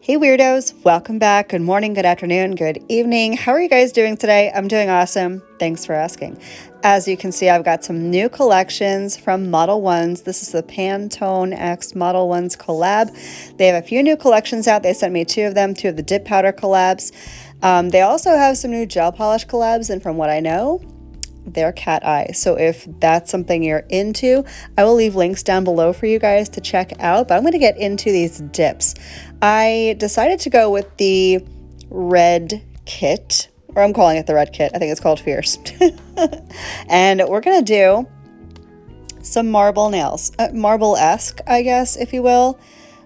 Hey weirdos, welcome back. Good morning, good afternoon, good evening. How are you guys doing today? I'm doing awesome. Thanks for asking. As you can see, I've got some new collections from Modelones. This is the Pantone X Modelones collab. They have a few new collections out. They sent me two of them, two of the dip powder collabs. They also have some new gel polish collabs, and from what I know, they're cat eye. So if that's something you're into, I will leave links down below for you guys to check out. But I'm going to get into these dips. I decided to go with the red kit, or I'm calling it the red kit. I think it's called Fierce. And we're going to do some marble nails, marble-esque, I guess, if you will.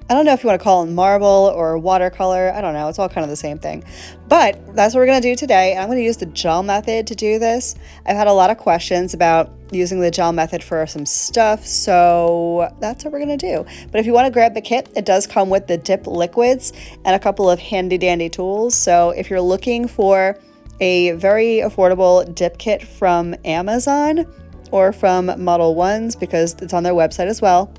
I don't know if you want to call them marble or watercolor. I don't know. It's all kind of the same thing. But that's what we're going to do today. I'm going to use the gel method to do this. I've had a lot of questions about using the gel method for some stuff, so that's what we're going to do. But if you want to grab the kit, it does come with the dip liquids and a couple of handy dandy tools. So if you're looking for a very affordable dip kit from Amazon or from Modelones, because it's on their website as well,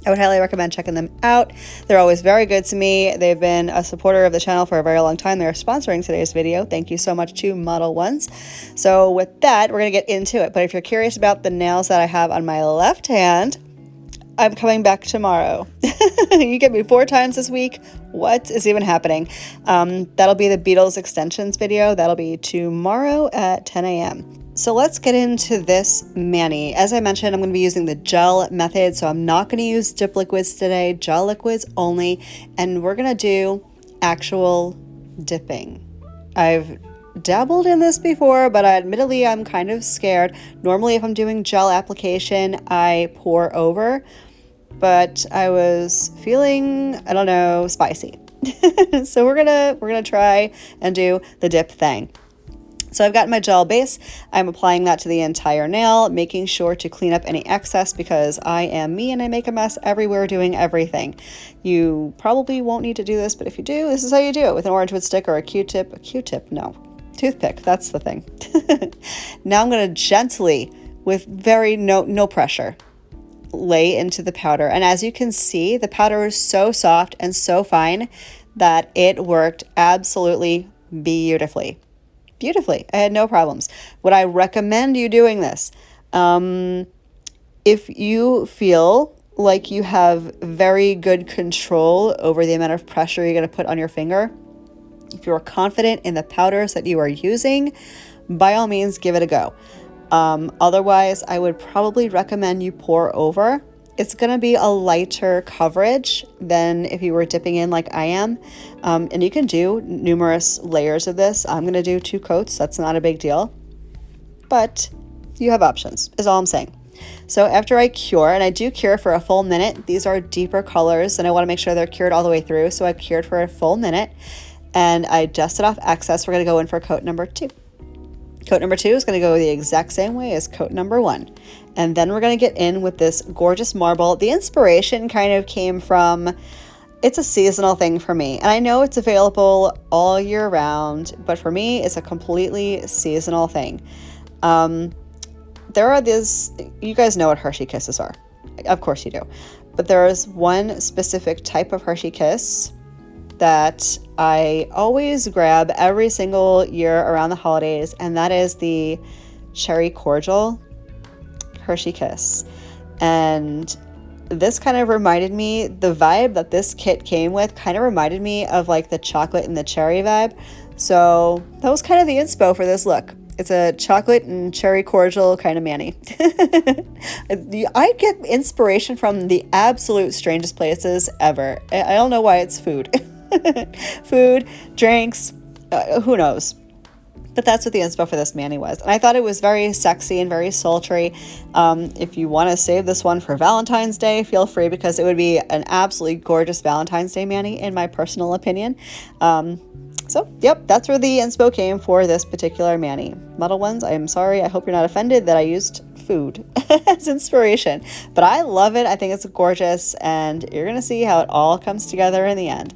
I would highly recommend checking them out. They're always very good to me. They've been a supporter of the channel for a very long time. They're sponsoring today's video. Thank you so much to Modelones. So with that, we're going to get into it. But if you're curious about the nails that I have on my left hand, I'm coming back tomorrow. You get me 4 times this week. What is even happening? That'll be the Beatles extensions video. That'll be tomorrow at 10 a.m. So let's get into this mani. As I mentioned, I'm going to be using the gel method, so I'm not going to use dip liquids today, gel liquids only, and we're going to do actual dipping. I've dabbled in this before, but admittedly, I'm kind of scared. Normally, if I'm doing gel application, I pour over, but I was feeling, I don't know, spicy. So we're gonna try and do the dip thing. So I've got my gel base. I'm applying that to the entire nail, making sure to clean up any excess because I am me and I make a mess everywhere doing everything. You probably won't need to do this, but if you do, this is how you do it with an orange wood stick or a Q-tip, no, toothpick, that's the thing. Now I'm going to gently, with very no pressure, lay into the powder. And as you can see, the powder is so soft and so fine that it worked absolutely beautifully. I had no problems. Would I recommend you doing this? If you feel like you have very good control over the amount of pressure you're going to put on your finger, if you're confident in the powders that you are using, by all means, give it a go. Otherwise, I would probably recommend you pour over. It's going to be a lighter coverage than if you were dipping in like I am. And you can do numerous layers of this. I'm going to do 2 coats. That's not a big deal. But you have options, is all I'm saying. So after I cure, and I do cure for a full minute, these are deeper colors, and I want to make sure they're cured all the way through. So I cured for a full minute, and I dusted off excess. We're going to go in for coat number 2. Coat number 2 is going to go the exact same way as coat number 1. And then we're going to get in with this gorgeous marble. The inspiration kind of came from, it's a seasonal thing for me. And I know it's available all year round, but for me, it's a completely seasonal thing. There are these, you guys know what Hershey Kisses are. Of course you do. But there is one specific type of Hershey Kiss that I always grab every single year around the holidays, and that is the Cherry Cordial Hershey Kiss. And this kind of reminded me, the vibe that this kit came with kind of reminded me of like the chocolate and the cherry vibe. So that was kind of the inspo for this look. It's a chocolate and cherry cordial kind of mani. I get inspiration from the absolute strangest places ever. I don't know why it's food. Food, drinks, who knows? But that's what the inspo for this mani was. And I thought it was very sexy and very sultry. If you want to save this one for Valentine's Day, feel free, because it would be an absolutely gorgeous Valentine's Day mani, in my personal opinion. So, yep, that's where the inspo came for this particular mani. Modelones, I'm sorry. I hope you're not offended that I used food as inspiration. But I love it. I think it's gorgeous. And you're going to see how it all comes together in the end.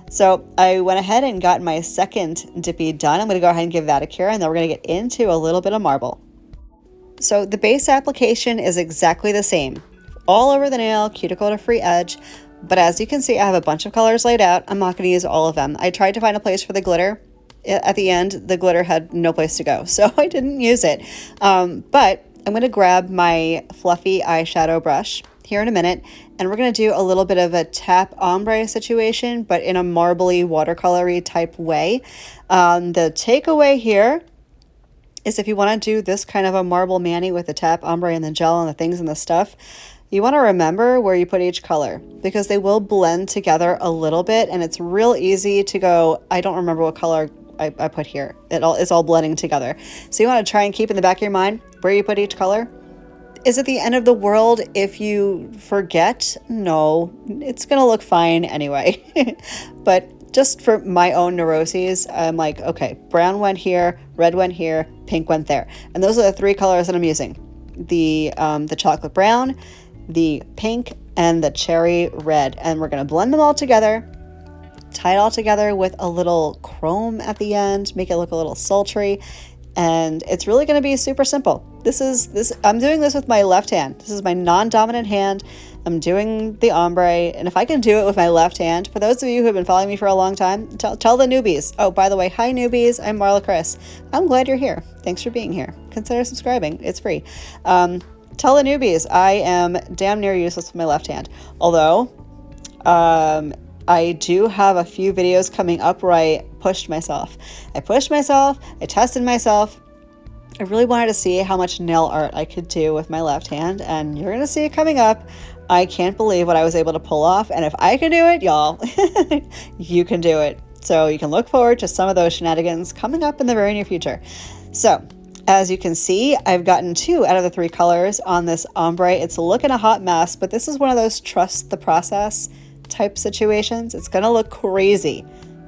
So I went ahead and got my second dippy done. I'm going to go ahead and give that a cure, and then we're going to get into a little bit of marble. So the base application is exactly the same. All over the nail, cuticle to free edge, But as you can see, I have a bunch of colors laid out. I'm not going to use all of them. I tried to find a place for the glitter. At the end, the glitter had no place to go, so I didn't use it. But I'm going to grab my fluffy eyeshadow brush here in a minute, and we're going to do a little bit of a tap ombre situation, but in a marbly, watercolory type way. The takeaway here is if you want to do this kind of a marble mani with the tap ombre and the gel and the things and the stuff, you want to remember where you put each color, because they will blend together a little bit, and it's real easy to go, I don't remember what color I put here. It's all blending together. So you want to try and keep in the back of your mind where you put each color. Is it the end of the world if you forget? No, it's going to look fine anyway. But just for my own neuroses, I'm like, okay, brown went here, red went here, pink went there. And those are the 3 colors that I'm using. The chocolate brown, the pink, and the cherry red. And we're going to blend them all together, tie it all together with a little chrome at the end, make it look a little sultry. And it's really going to be super simple. I'm doing this with my left hand. This is my non-dominant hand. I'm doing the ombre, and if I can do it with my left hand, for those of you who have been following me for a long time, tell the newbies. Oh, by the way, hi newbies, I'm Marla Chris. I'm glad you're here. Thanks for being here. Consider subscribing. It's free. Tell the newbies I am damn near useless with my left hand. Although, I do have a few videos coming up where I pushed myself. I tested myself. I really wanted to see how much nail art I could do with my left hand, and you're going to see it coming up. I can't believe what I was able to pull off, and if I can do it, y'all, you can do it. So you can look forward to some of those shenanigans coming up in the very near future. So, as you can see, I've gotten 2 out of the 3 colors on this ombre. It's looking a hot mess, but this is one of those trust the process type situations. It's going to look crazy,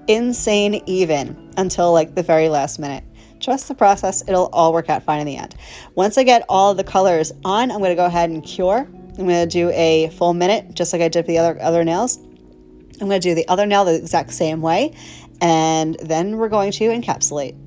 insane even, until like the very last minute. Trust the process. It'll all work out fine in the end. Once I get all the colors on, I'm going to go ahead and cure. I'm going to do a full minute, just like I did for the other nails. I'm going to do the other nail the exact same way, and then we're going to encapsulate.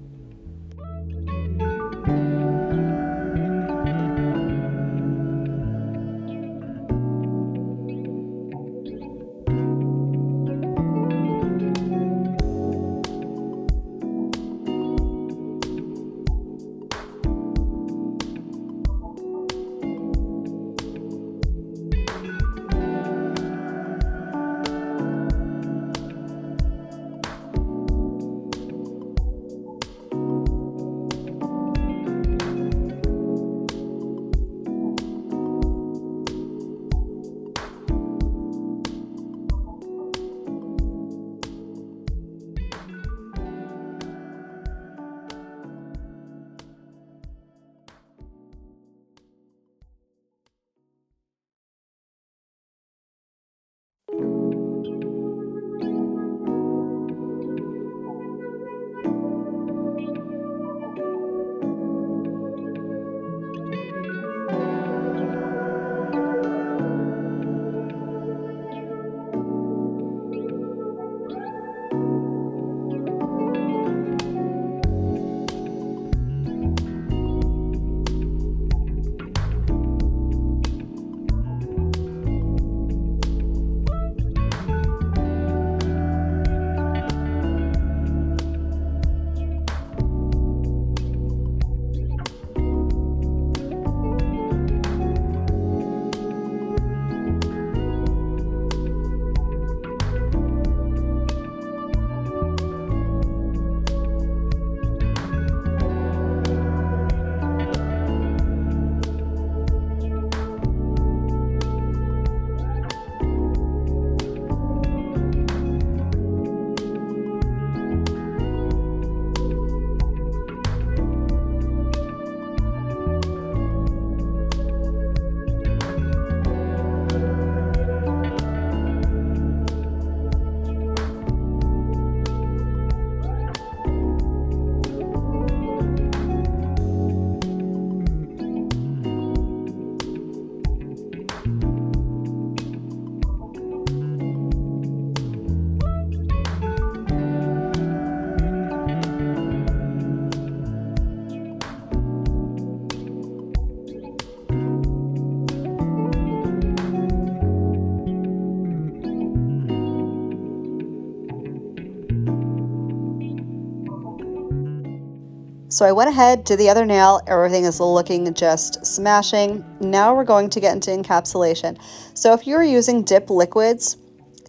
So I went ahead, did the other nail, everything is looking just smashing. Now we're going to get into encapsulation. So if you're using dip liquids,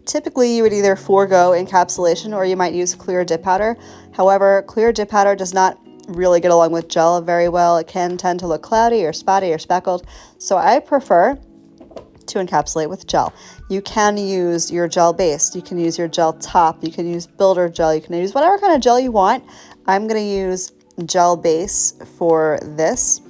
typically you would either forego encapsulation or you might use clear dip powder. However, clear dip powder does not really get along with gel very well. It can tend to look cloudy or spotty or speckled. So I prefer to encapsulate with gel. You can use your gel base, you can use your gel top, you can use builder gel, you can use whatever kind of gel you want. I'm going to use gel base for this.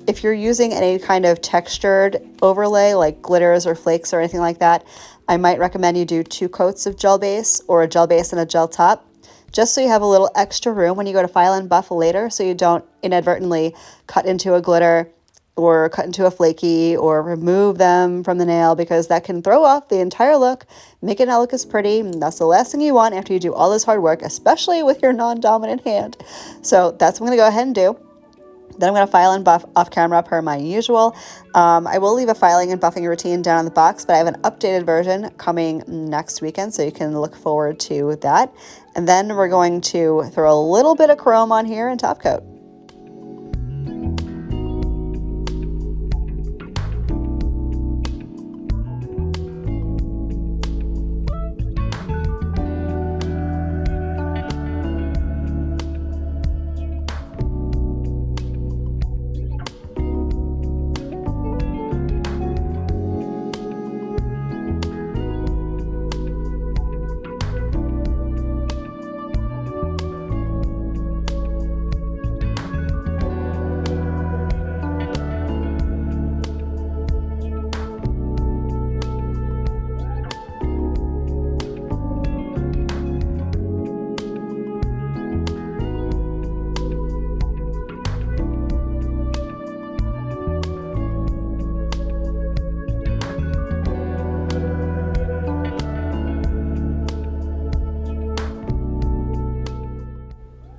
If you're using any kind of textured overlay like glitters or flakes or anything like that, I might recommend you do 2 coats of gel base or a gel base and a gel top, just so you have a little extra room when you go to file and buff later, so you don't inadvertently cut into a glitter or cut into a flaky or remove them from the nail, because that can throw off the entire look, make it not look as pretty. And that's the last thing you want after you do all this hard work, especially with your non-dominant hand. So that's what I'm going to go ahead and do. Then I'm going to file and buff off camera per my usual. I will leave a filing and buffing routine down in the box, but I have an updated version coming next weekend, so you can look forward to that. And then we're going to throw a little bit of chrome on here and top coat.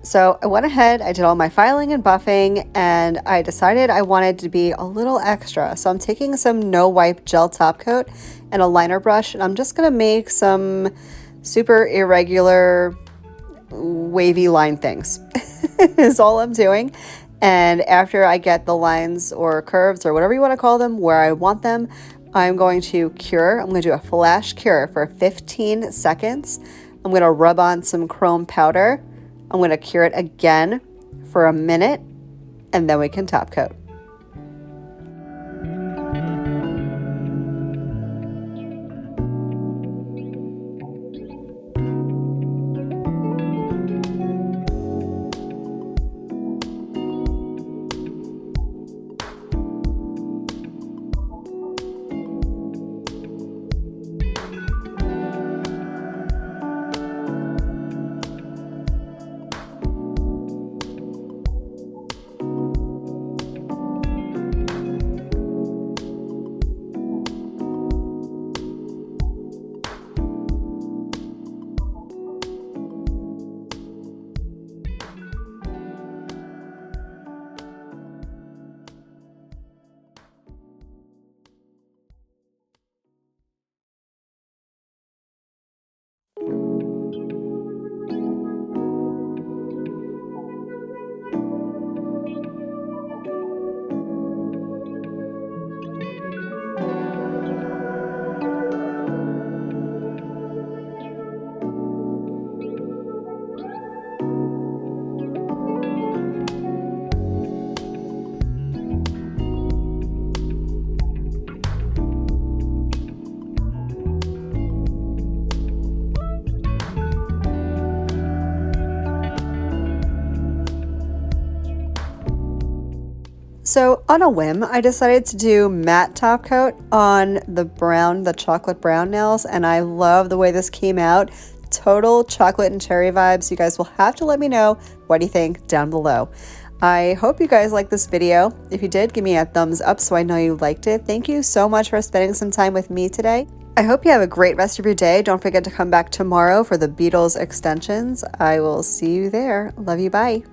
So I went ahead, I did all my filing and buffing, and I decided I wanted to be a little extra. So I'm taking some no wipe gel top coat and a liner brush, and I'm just gonna make some super irregular wavy line things is all I'm doing. And after I get the lines or curves or whatever you want to call them where I want them, I'm going to cure. I'm going to do a flash cure for 15 seconds. I'm going to rub on some chrome powder. I'm going to cure it again for a minute, and then we can top coat. So on a whim, I decided to do matte top coat on the chocolate brown nails, and I love the way this came out. Total chocolate and cherry vibes. You guys will have to let me know what you think down below. I hope you guys liked this video. If you did, give me a thumbs up so I know you liked it. Thank you so much for spending some time with me today. I hope you have a great rest of your day. Don't forget to come back tomorrow for the Beatles extensions. I will see you there. Love you. Bye.